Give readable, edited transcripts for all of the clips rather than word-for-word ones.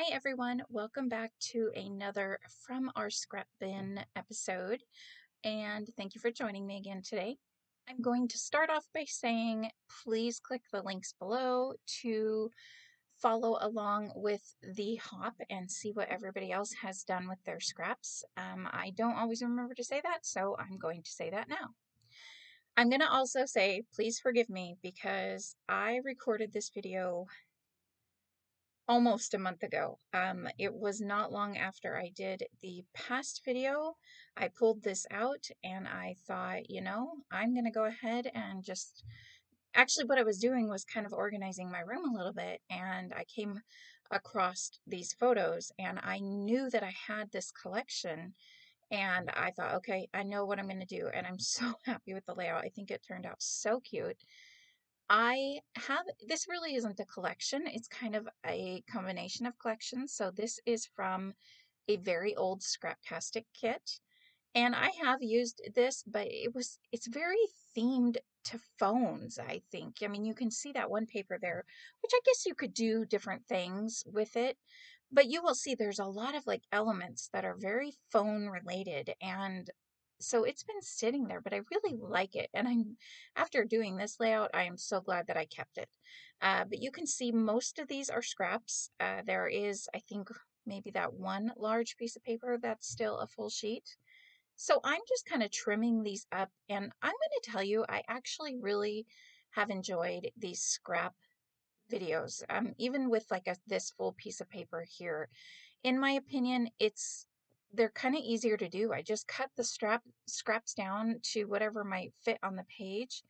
Hi everyone, welcome back to another From Our Scrap Bin episode, and thank you for joining me again today. I'm going to start off by saying please click the links below to follow along with the hop and see what everybody else has done with their scraps. I don't always remember to say that, so I'm going to say that now. I'm going to also say please forgive me because I recorded this video almost a month ago. It was not long after I did the past video. I pulled this out and I thought, I'm going to go ahead and just actually what I was doing was kind of organizing my room a little bit, and I came across these photos and I knew that I had this collection, and I thought, okay, I know what I'm going to do, and I'm so happy with the layout. I think it turned out so cute. I have, this really isn't a collection, it's kind of a combination of collections. So this is from a very old Scraptastic kit, and I have used this, but it's very themed to phones, I think. I mean, you can see that one paper there, which I guess you could do different things with it, but you will see there's a lot of like elements that are very phone related, and so it's been sitting there, but I really like it. And after doing this layout, I am so glad that I kept it. But you can see most of these are scraps. There is, I think, maybe that one large piece of paper that's still a full sheet. So I'm just kind of trimming these up, and I'm going to tell you, I actually really have enjoyed these scrap videos, even with like this full piece of paper here. In my opinion, they're kind of easier to do. I just cut the scraps down to whatever might fit on the page,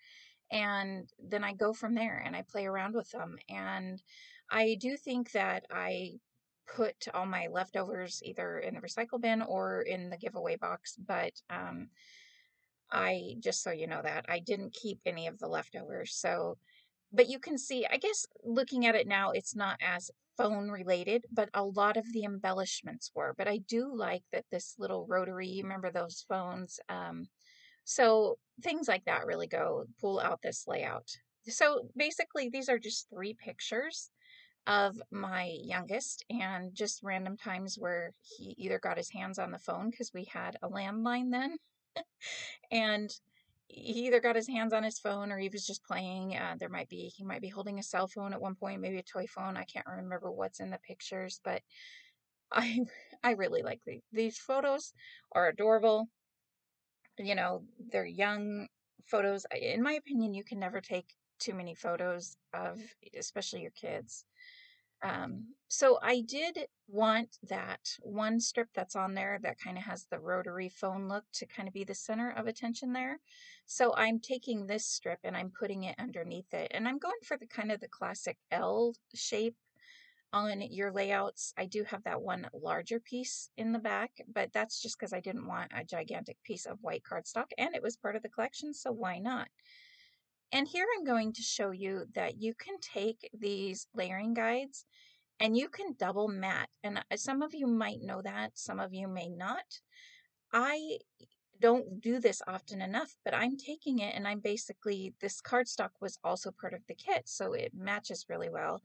and then I go from there and I play around with them. And I do think that I put all my leftovers either in the recycle bin or in the giveaway box, but I just so you know that I didn't keep any of the leftovers. So, but you can see, I guess looking at it now, it's not as phone related, but a lot of the embellishments were. But I do like that this little rotary, you remember those phones? So things like that really go pull out this layout. So basically, these are just 3 pictures of my youngest, and just random times where he either got his hands on the phone because we had a landline then, and he either got his hands on his phone or he was just playing. He might be holding a cell phone at one point, maybe a toy phone. I can't remember what's in the pictures, but I I really like these photos are adorable. They're young photos. In my opinion, you can never take too many photos of especially your kids. So I did want that one strip that's on there that kind of has the rotary phone look to kind of be the center of attention there. So I'm taking this strip and I'm putting it underneath it, and I'm going for the kind of the classic L shape on your layouts. I do have that one larger piece in the back, but that's just because I didn't want a gigantic piece of white cardstock, and it was part of the collection, so why not? And here I'm going to show you that you can take these layering guides and you can double mat. And some of you might know that, some of you may not. I don't do this often enough, but I'm taking it and this cardstock was also part of the kit, so it matches really well.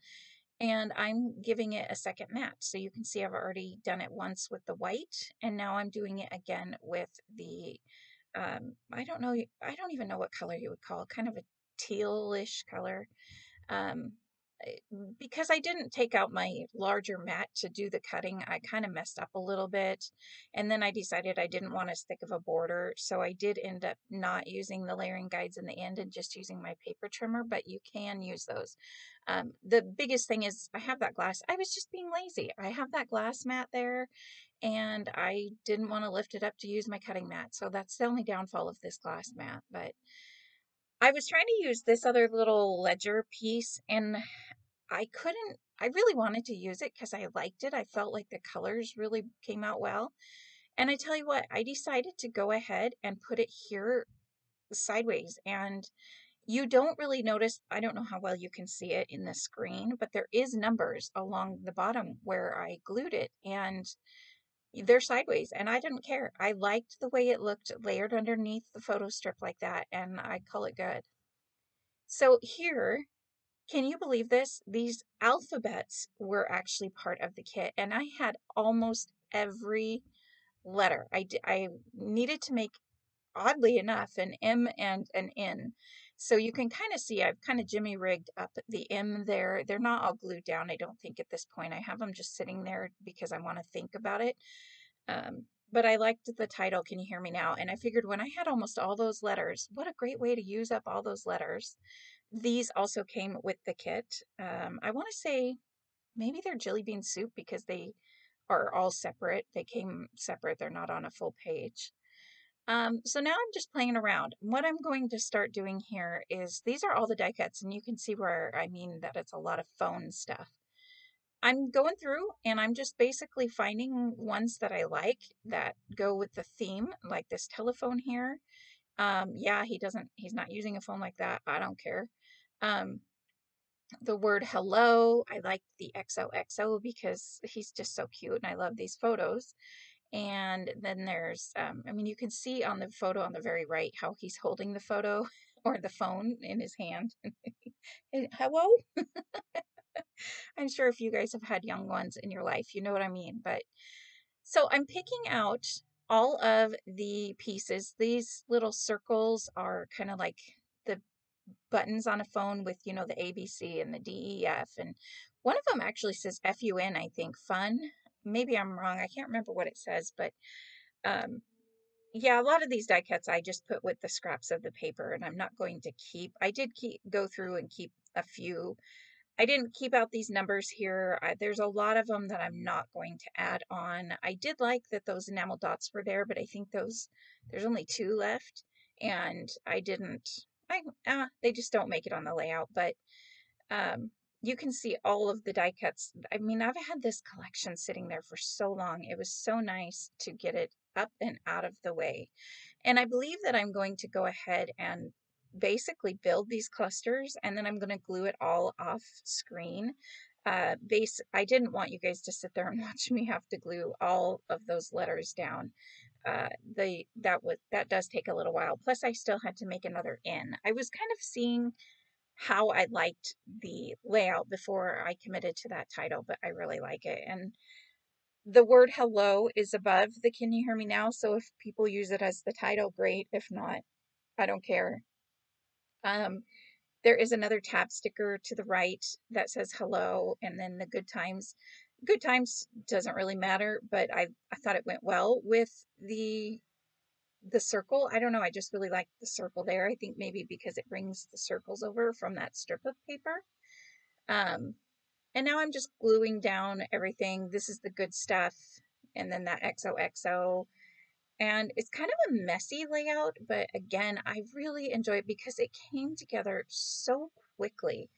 And I'm giving it a second mat. So you can see I've already done it once with the white, and now I'm doing it again with the, I don't even know what color you would call it, kind of a tealish color. Um, because I didn't take out my larger mat to do the cutting, I kind of messed up a little bit. And then I decided I didn't want as thick of a border, so I did end up not using the layering guides in the end and just using my paper trimmer, but you can use those. The biggest thing is I have that glass. I was just being lazy. I have that glass mat there, and I didn't want to lift it up to use my cutting mat. So that's the only downfall of this glass mat. But I was trying to use this other little ledger piece, and I really wanted to use it because I liked it. I felt like the colors really came out well. And I tell you what, I decided to go ahead and put it here sideways, and you don't really notice, I don't know how well you can see it in the screen, but there is numbers along the bottom where I glued it, and they're sideways, and I didn't care. I liked the way it looked layered underneath the photo strip like that, and I call it good. So here, Can you believe this? These alphabets were actually part of the kit, and I had almost every letter. I needed to make, oddly enough, an M and an N. So you can kind of see I've kind of jimmy rigged up the M there. They're not all glued down, I don't think, at this point. I have them just sitting there because I want to think about it. But I liked the title, Can You Hear Me Now? And I figured when I had almost all those letters, what a great way to use up all those letters. These also came with the kit. I want to say maybe they're jelly bean soup because they are all separate. They came separate. They're not on a full page. So now I'm just playing around. What I'm going to start doing here is, these are all the die cuts, and you can see where I mean that it's a lot of phone stuff. I'm going through and I'm just basically finding ones that I like that go with the theme, like this telephone here. Yeah, he's not using a phone like that. I don't care. Um, the word hello, I like the XOXO because he's just so cute and I love these photos. And then there's, I mean, you can see on the photo on the very right how he's holding the photo or the phone in his hand. Hello? I'm sure if you guys have had young ones in your life, you know what I mean. But so I'm picking out all of the pieces. These little circles are kind of like the buttons on a phone with, you know, the ABC and the DEF. And one of them actually says FUN, I think, fun. Maybe I'm wrong. I can't remember what it says, but um, yeah, a lot of these die cuts I just put with the scraps of the paper, and I'm not going to keep. I did go through and keep a few. I didn't keep out these numbers here. There's a lot of them that I'm not going to add on. I did like that those enamel dots were there, but I think there's only 2 left, and they just don't make it on the layout. But um, you can see all of the die cuts. I mean, I've had this collection sitting there for so long. It was so nice to get it up and out of the way. And I believe that I'm going to go ahead and basically build these clusters, and then I'm going to glue it all off screen. I didn't want you guys to sit there and watch me have to glue all of those letters down. That does take a little while. Plus, I still had to make another N. I was kind of seeing how I liked the layout before I committed to that title, but I really like it. And the word hello is above the Can You Hear Me Now? So if people use it as the title, great. If not, I don't care. There is another tab sticker to the right that says hello, and then the good times. Good times doesn't really matter, but I thought it went well with the circle. I don't know, I just really like the circle there. I think maybe because it brings the circles over from that strip of paper. And now I'm just gluing down everything. This is the good stuff, and then that XOXO. And it's kind of a messy layout, but again, I really enjoy it because it came together so quickly.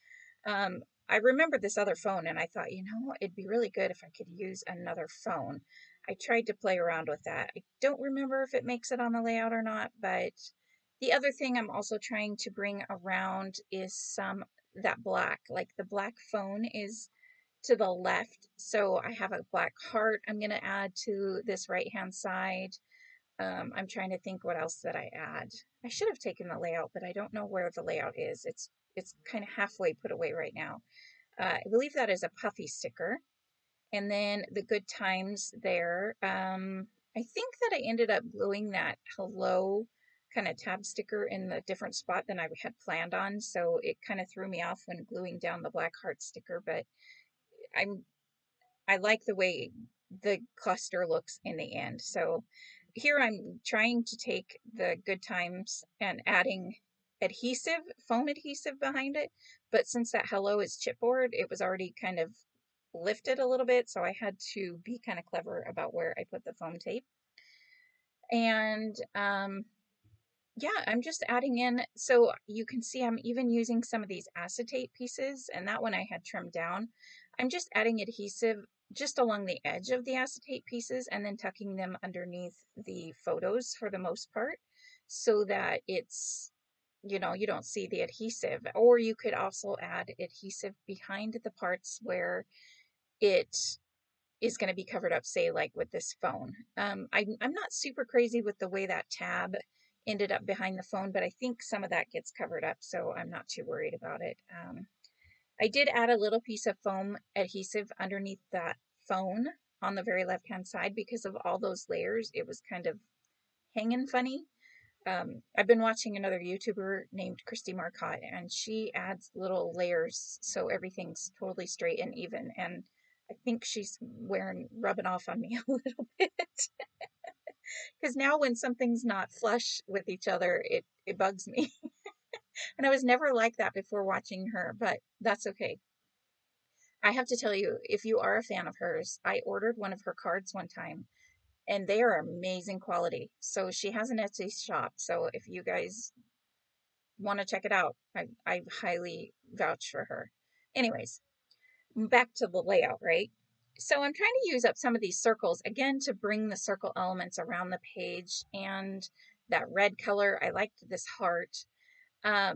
I remember this other phone and I thought, you know, it'd be really good if I could use another phone. I tried to play around with that. I don't remember if it makes it on the layout or not, but the other thing I'm also trying to bring around is that black, like the black phone is to the left. So I have a black heart I'm going to add to this right-hand side. I'm trying to think what else that I add. I should have taken the layout, but I don't know where the layout is. It's kind of halfway put away right now. I believe that is a puffy sticker. And then the good times there. I think that I ended up gluing that hello kind of tab sticker in the different spot than I had planned on. So it kind of threw me off when gluing down the black heart sticker, but I like the way the cluster looks in the end. So here I'm trying to take the good times and adding adhesive, foam adhesive behind it. But since that hello is chipboard, it was already kind of lifted a little bit. So I had to be kind of clever about where I put the foam tape. And yeah, I'm just adding in, so you can see I'm even using some of these acetate pieces, and that one I had trimmed down. I'm just adding adhesive just along the edge of the acetate pieces and then tucking them underneath the photos for the most part so that it's, you know, you don't see the adhesive. Or you could also add adhesive behind the parts where it is going to be covered up, say like with this phone. I'm not super crazy with the way that tab ended up behind the phone, but I think some of that gets covered up, so I'm not too worried about it. I did add a little piece of foam adhesive underneath that phone on the very left-hand side because of all those layers. It was kind of hanging funny. I've been watching another YouTuber named Christy Marcotte, and she adds little layers so everything's totally straight and even. And I think she's rubbing off on me a little bit because now when something's not flush with each other, it bugs me. And I was never like that before watching her, but that's okay. I have to tell you, if you are a fan of hers, I ordered one of her cards one time and they are amazing quality. So she has an Etsy shop. So if you guys want to check it out, I highly vouch for her. Anyways, back to the layout, right? So I'm trying to use up some of these circles again to bring the circle elements around the page, and that red color, I liked this heart. I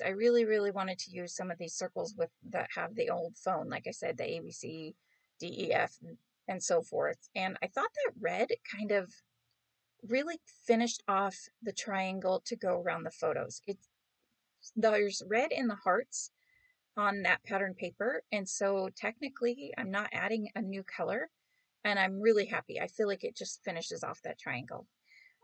I really, really wanted to use some of these circles with that have the old phone, like I said, the ABC, DEF, and so forth. And I thought that red kind of really finished off the triangle to go around the photos. There's red in the hearts on that pattern paper, and so technically I'm not adding a new color, and I'm really happy. I feel like it just finishes off that triangle.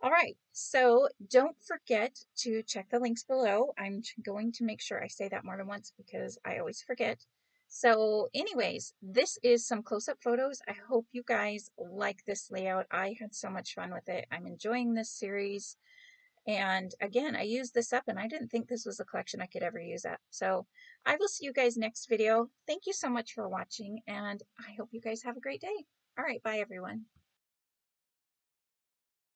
All right, so don't forget to check the links below. I'm going to make sure I say that more than once because I always forget. So anyways, this is some close-up photos. I hope you guys like this layout. I had so much fun with it. I'm enjoying this series. And again, I used this up and I didn't think this was a collection I could ever use up. So I will see you guys next video. Thank you so much for watching and I hope you guys have a great day. All right, bye everyone.